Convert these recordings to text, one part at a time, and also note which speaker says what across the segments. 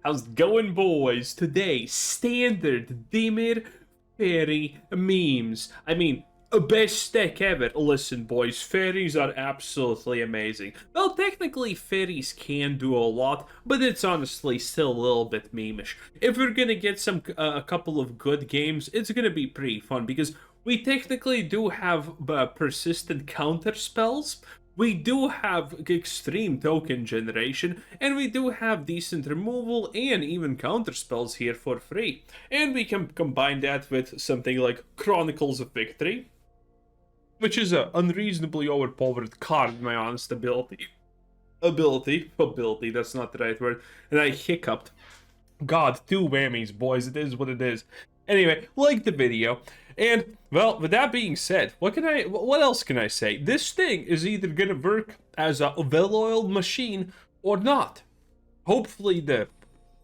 Speaker 1: How's it going, boys? Today, standard dimir fairy memes. I mean, a best deck ever. Listen, boys, fairies are absolutely amazing. Well, technically, fairies can do a lot, but it's honestly still a little bit memeish. If we're gonna get a couple of good games, it's gonna be pretty fun because we technically do have persistent counter spells. We do have extreme token generation, and we do have decent removal and even counter spells here for free. And we can combine that with something like Chronicles of Victory, which is an unreasonably overpowered card, in my honest ability, that's not the right word, and I hiccuped. God, two whammies, boys, it is what it is. Anyway, like the video. And, well, with that being said, what else can I say? This thing is either gonna work as a well-oiled machine or not. Hopefully the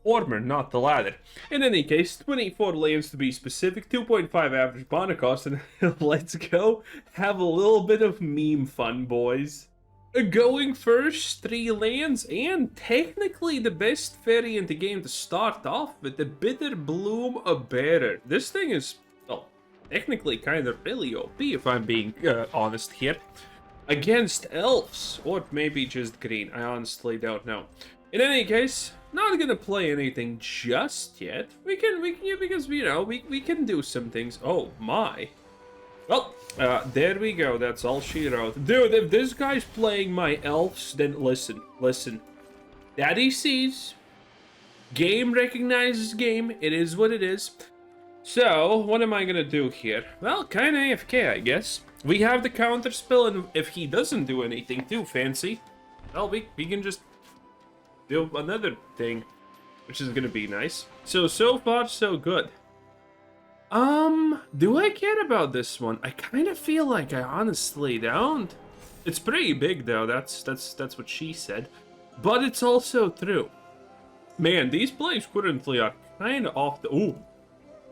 Speaker 1: former, not the latter. In any case, 24 lands to be specific, 2.5 average mana cost, and let's go have a little bit of meme fun, boys. Going first, 3 lands, and technically the best fairy in the game to start off with, the Bitterbloom Bearer. This thing is, well, technically kind of really OP, if I'm being honest here. Against elves, or maybe just green, I honestly don't know. In any case, not gonna play anything just yet. We can because, you know, we can do some things. Oh my. Well, there we go, that's all she wrote. Dude, if this guy's playing my elves, then listen. Daddy sees. Game recognizes game, it is what it is. So, what am I gonna do here? Well, kinda AFK, I guess. We have the counter spell, and if he doesn't do anything too fancy, well, we can just do another thing, which is gonna be nice. So far, so good. Do I care about this one? I kind of feel like I honestly don't. It's pretty big though, that's what she said. But it's also true. Man, these plays currently are kind of off the... Ooh.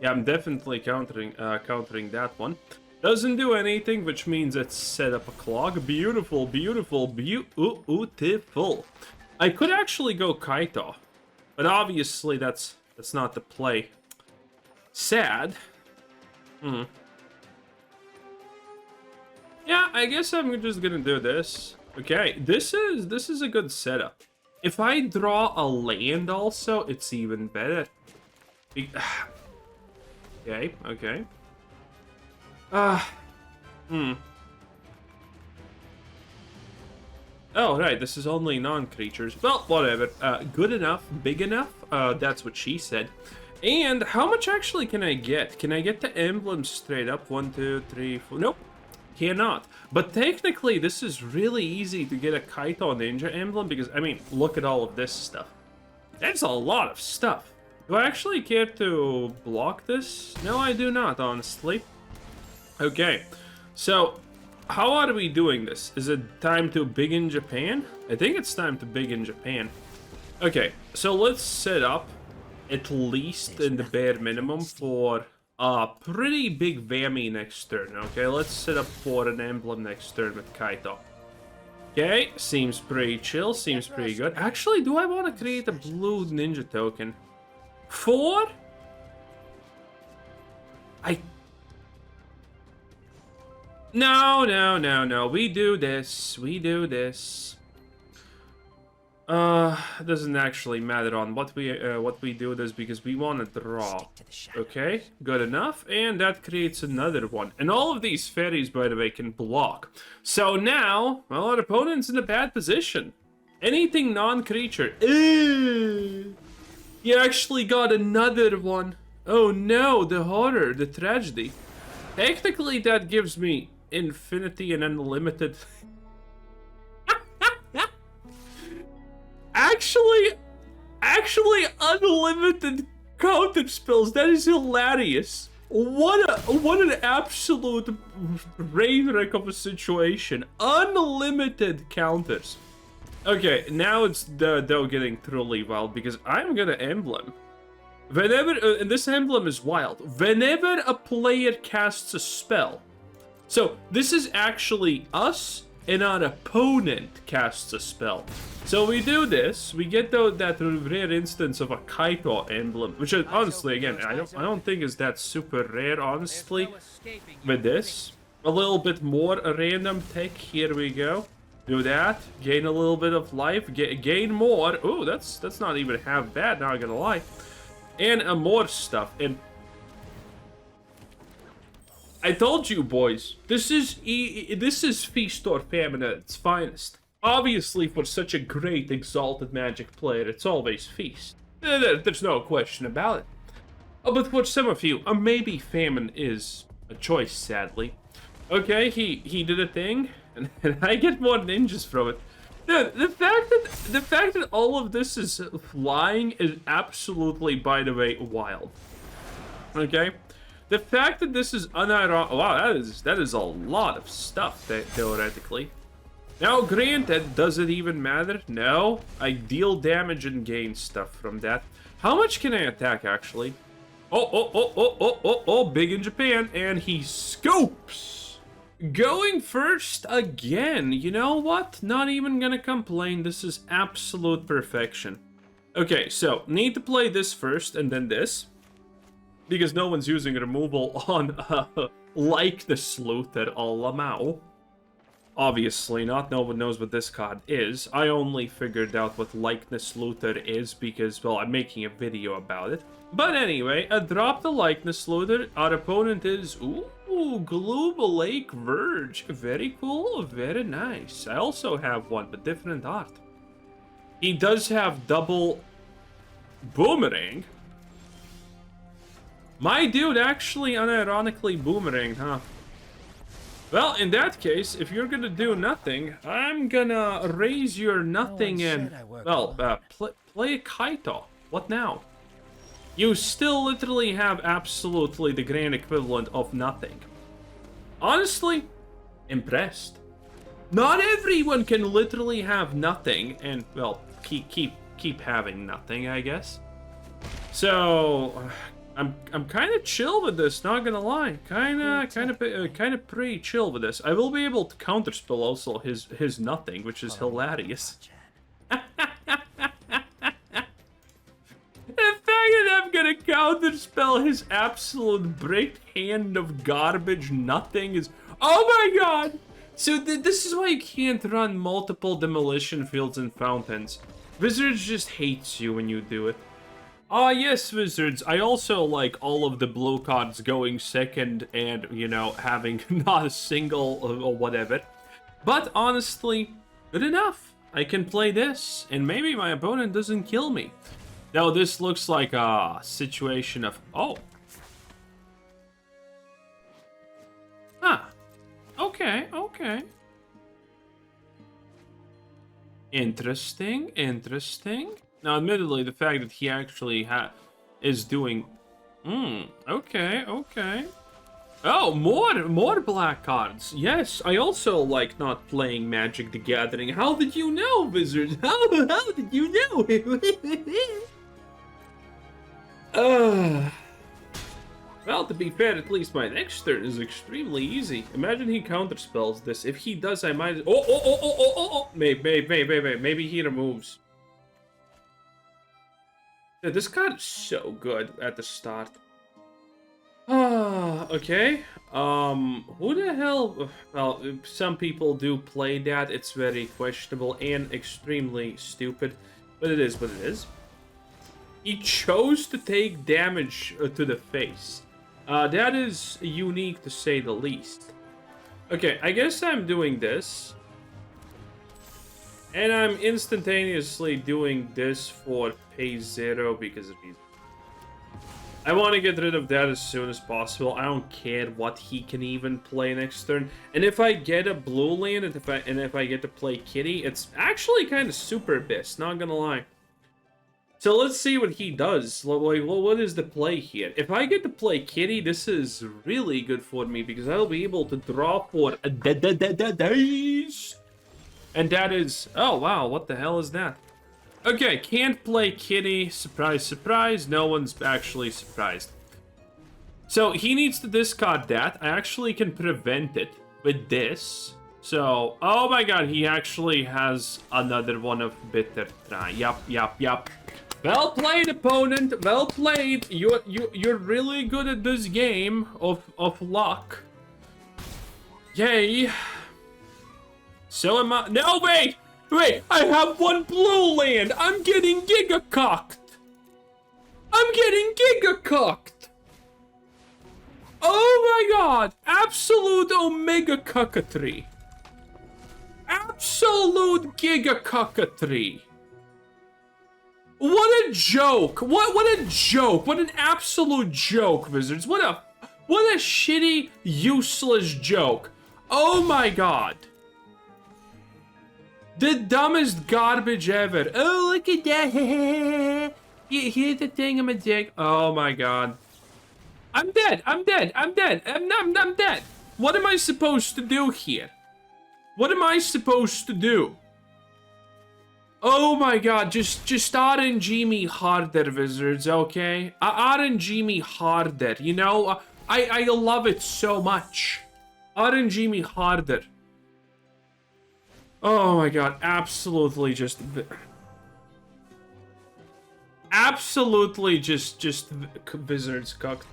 Speaker 1: Yeah, I'm definitely countering that one. Doesn't do anything, which means it's set up a clog. Beautiful. I could actually go Kaito, but obviously that's not the play. Sad. Yeah, I guess I'm just gonna do this. Okay, this is a good setup. If I draw a land also, it's even better. Okay. Oh, right, this is only non-creatures. Well, whatever. Good enough, big enough, that's what she said. And how much actually can I get? Can I get the emblem straight up? 1, 2, 3, 4... Nope, cannot. But technically, this is really easy to get a Kaito Ninja emblem because, I mean, look at all of this stuff. That's a lot of stuff. Do I actually care to block this? No, I do not, honestly. Okay, so how are we doing this? Is it time to big in Japan? I think it's time to big in Japan. Okay, so let's set up at least in the bare minimum for a pretty big whammy next turn. Okay, let's set up for an emblem next turn with Kaito. Okay, seems pretty chill, seems pretty good. Actually, do I want to create a blue ninja token? 4? No. We do this. It doesn't actually matter on what we do this because we want to draw. Okay, good enough, and that creates another one. And all of these fairies, by the way, can block. So now, well, our opponent's in a bad position. Anything non-creature. You actually got another one. Oh no, the horror, the tragedy. Technically, that gives me infinity and unlimited. Actually, unlimited counter spells. That is hilarious. What an absolute rain wreck of a situation. Unlimited counters. Okay, now it's though getting truly wild because I'm gonna emblem. Whenever, and this emblem is wild. Whenever a player casts a spell. So this is actually us and our opponent casts a spell. So we do this, we get that rare instance of a Kaito emblem, which is, honestly, again, I don't think is that super rare, honestly, with this. A little bit more a random tech, here we go. Do that, gain a little bit of life, gain more. Ooh, that's not even half bad, not gonna lie. And more stuff, and I told you, boys, this is Feast or Famine at its finest. Obviously, for such a great Exalted Magic player, it's always Feast. There's no question about it. But for some of you, maybe Famine is a choice, sadly. Okay, he did a thing, and I get more ninjas from it. The fact that all of this is flying is absolutely, by the way, wild. Okay? The fact that this is unironic, wow, that is a lot of stuff, theoretically. Now, granted, does it even matter? No. I deal damage and gain stuff from that. How much can I attack, actually? Oh, big in Japan, and he scoops! Going first again. You know what? Not even gonna complain. This is absolute perfection. Okay, so, need to play this first, and then this. Because no one's using removal on Likeness Looter a la Mao. Obviously not, no one knows what this card is. I only figured out what Likeness Looter is because, well, I'm making a video about it. But anyway, I dropped the Likeness Looter. Our opponent is, ooh, Gloomlake Verge. Very cool, very nice. I also have one, but different art. He does have double boomerang. My dude actually unironically boomerang, huh? Well, in that case, if you're gonna do nothing, I'm gonna raise your nothing and, well, play a Kaito. What now? You still literally have absolutely the grand equivalent of nothing. Honestly, impressed. Not everyone can literally have nothing and, well, keep having nothing, I guess. So, I'm kind of chill with this, not gonna lie. Kind of pretty chill with this. I will be able to counterspell also his nothing, which is hilarious. The fact that I'm gonna counterspell his absolute brick hand of garbage nothing is, oh my god! So this is why you can't run multiple demolition fields and fountains. Wizards just hates you when you do it. Ah, yes, Wizards. I also like all of the blue cards going second and, you know, having not a single or whatever. But honestly, good enough. I can play this, and maybe my opponent doesn't kill me. Now, this looks like a situation of, oh. Huh. Okay. Interesting. Now, admittedly, the fact that he actually is doing... okay. Oh, more black cards. Yes, I also like not playing Magic the Gathering. How did you know, Wizards? How did you know? Well, to be fair, at least my next turn is extremely easy. Imagine he counterspells this. If he does, I might... Oh. Maybe he removes. Yeah, this card is so good at the start. Okay. Who the hell... Well, some people do play that. It's very questionable and extremely stupid. But it is what it is. He chose to take damage to the face. That is unique to say the least. Okay, I guess I'm doing this. And I'm instantaneously doing this for pay 0 because of these. I want to get rid of that as soon as possible. I don't care what he can even play next turn. And if I get a blue land, and if I get to play Kitty, it's actually kind of super best, not gonna lie. So let's see what he does. Like, what is the play here? If I get to play Kitty, this is really good for me because I'll be able to draw for days. And that is... Oh, wow, what the hell is that? Okay, can't play Kitty. Surprise, surprise. No one's actually surprised. So he needs to discard that. I actually can prevent it with this. So, oh my god, he actually has another one of Bitter Try. Yup. Well played, opponent. Well played. You're really good at this game of luck. Yay. So am I. No, wait! I have one blue land. I'm getting giga-cocked. Oh my god. Absolute omega cuckatry. Absolute giga-cuckatry. What a joke. What a joke. What an absolute joke, Wizards. What a shitty, useless joke. Oh my god. The dumbest garbage ever. Oh, look at that. Here's the thing, I'm a dick. Oh my god. I'm dead. I'm dead. What am I supposed to do here? What am I supposed to do? Oh my god, just RNG me harder, Wizards, okay? RNG me harder, you know? I love it so much. RNG me harder. Oh my god, absolutely just Wizards cocked.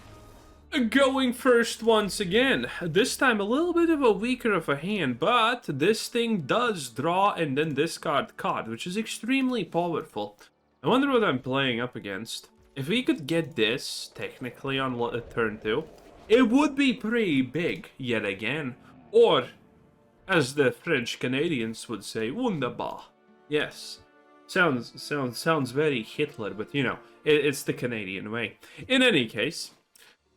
Speaker 1: Going first once again. This time a little bit of a weaker of a hand, but this thing does draw and then discard card, which is extremely powerful. I wonder what I'm playing up against. If we could get this, technically on turn 2, it would be pretty big yet again. Or, as the French Canadians would say, wunderbar. Yes. Sounds very Hitler, but you know, it's the Canadian way. In any case,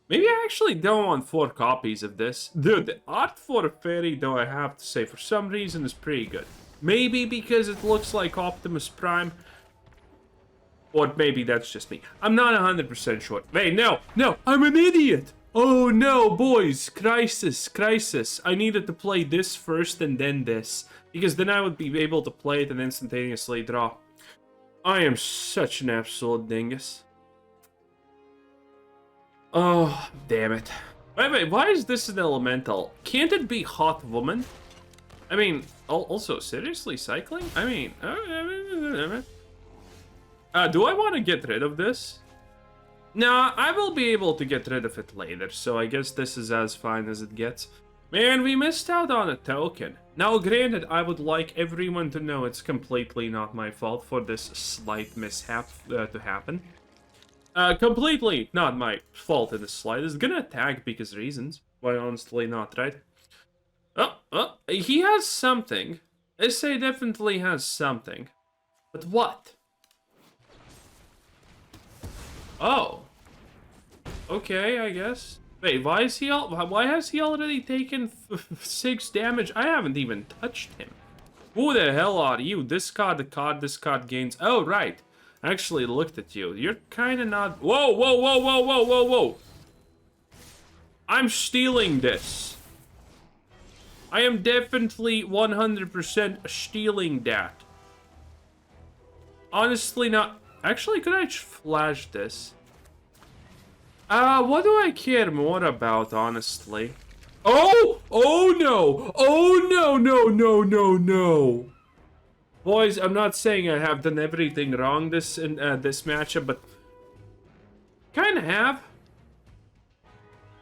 Speaker 1: maybe I actually don't want 4 copies of this. Dude, the art for a fairy, though, I have to say, for some reason is pretty good. Maybe because it looks like Optimus Prime. Or maybe that's just me. I'm not 100% sure. Wait, no, I'm an idiot. Oh no, boys, crisis. I needed to play this first and then this. Because then I would be able to play it and instantaneously draw. I am such an absolute dingus. Oh, damn it. Wait, why is this an elemental? Can't it be Hot Woman? I mean, also, seriously, cycling? I mean, do I want to get rid of this? Nah, I will be able to get rid of it later, so I guess this is as fine as it gets. Man, we missed out on a token. Now, granted, I would like everyone to know it's completely not my fault for this slight mishap to happen. Completely not my fault in the slightest. Gonna attack because reasons. Why honestly not, right? Oh, he has something. SA definitely has something. But what? Oh. Okay, I guess. Wait, why has he already taken 6 damage? I haven't even touched him. Who the hell are you? Discard the card, discard gains. Oh, right. I actually looked at you. You're kind of not... Whoa. I'm stealing this. I am definitely 100% stealing that. Honestly not... Actually, could I flash this? What do I care more about, honestly? Oh no! No! Boys, I'm not saying I have done everything wrong this matchup, but kind of have.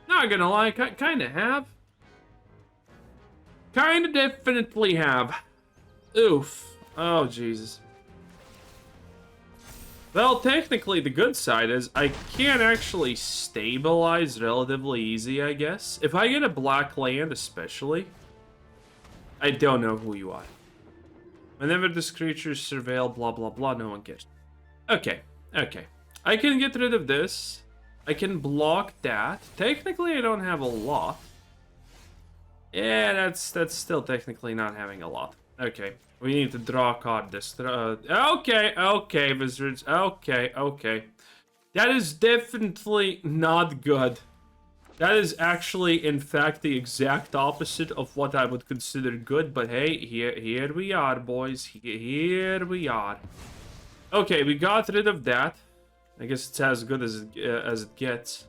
Speaker 1: Not gonna lie, kind of have. Kind of definitely have. Oof. Oh, Jesus. Well, technically, the good side is I can actually stabilize relatively easy, I guess. If I get a black land, especially, I don't know who you are. Whenever this creature is surveilled, blah, blah, blah, no one cares. Okay. I can get rid of this. I can block that. Technically, I don't have a lot. Yeah, that's still technically not having a lot. Okay. We need to draw a card this. Okay, Wizards. Okay. That is definitely not good. That is actually, in fact, the exact opposite of what I would consider good. But hey, here we are, boys. Here we are. Okay, we got rid of that. I guess it's as good as it gets.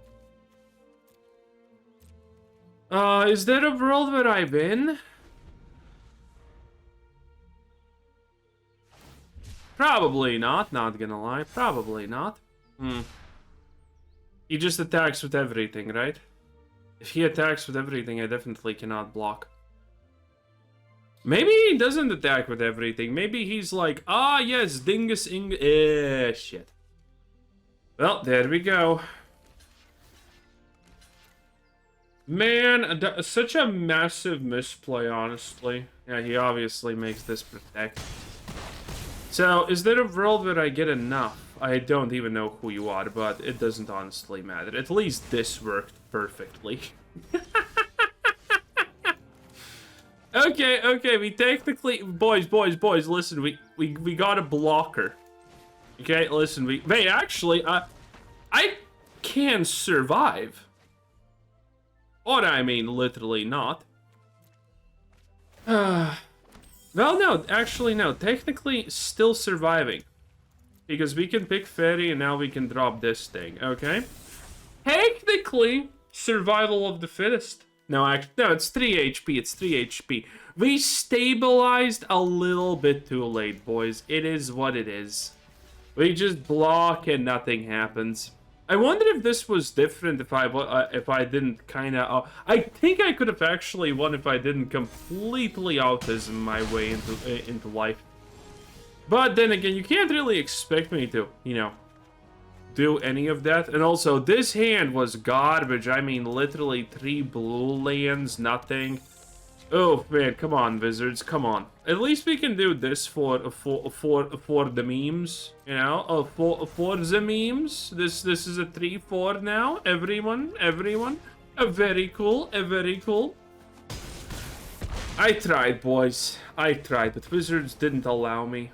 Speaker 1: Is there a world where I win? Probably not gonna lie. Probably not. He just attacks with everything, right? If he attacks with everything, I definitely cannot block. Maybe he doesn't attack with everything. Maybe he's like, ah, yes, dingus shit. Well, there we go. Man, such a massive misplay, honestly. Yeah, he obviously makes this protect. So, is there a world where I get enough? I don't even know who you are, but it doesn't honestly matter. At least this worked perfectly. Okay, we technically... Boys, listen, we got a blocker. Okay, listen, wait, actually, I can survive. Or, I mean, literally not. Well, no, actually, no. Technically, still surviving. Because we can pick Faerie, and now we can drop this thing, okay? Technically, survival of the fittest. No, actually, no, it's 3 HP, it's 3 HP. We stabilized a little bit too late, boys. It is what it is. We just block and nothing happens. I wonder if this was different if I didn't kind of... I think I could have actually won if I didn't completely autism my way into life. But then again, you can't really expect me to, you know, do any of that. And also, this hand was garbage. I mean, literally 3 blue lands, nothing. Oh man, come on, Wizards, come on. At least we can do this for the memes, you know. For the memes. This is a 3-4 now. Everyone. Very cool. Very cool. I tried, boys. I tried, but Wizards didn't allow me.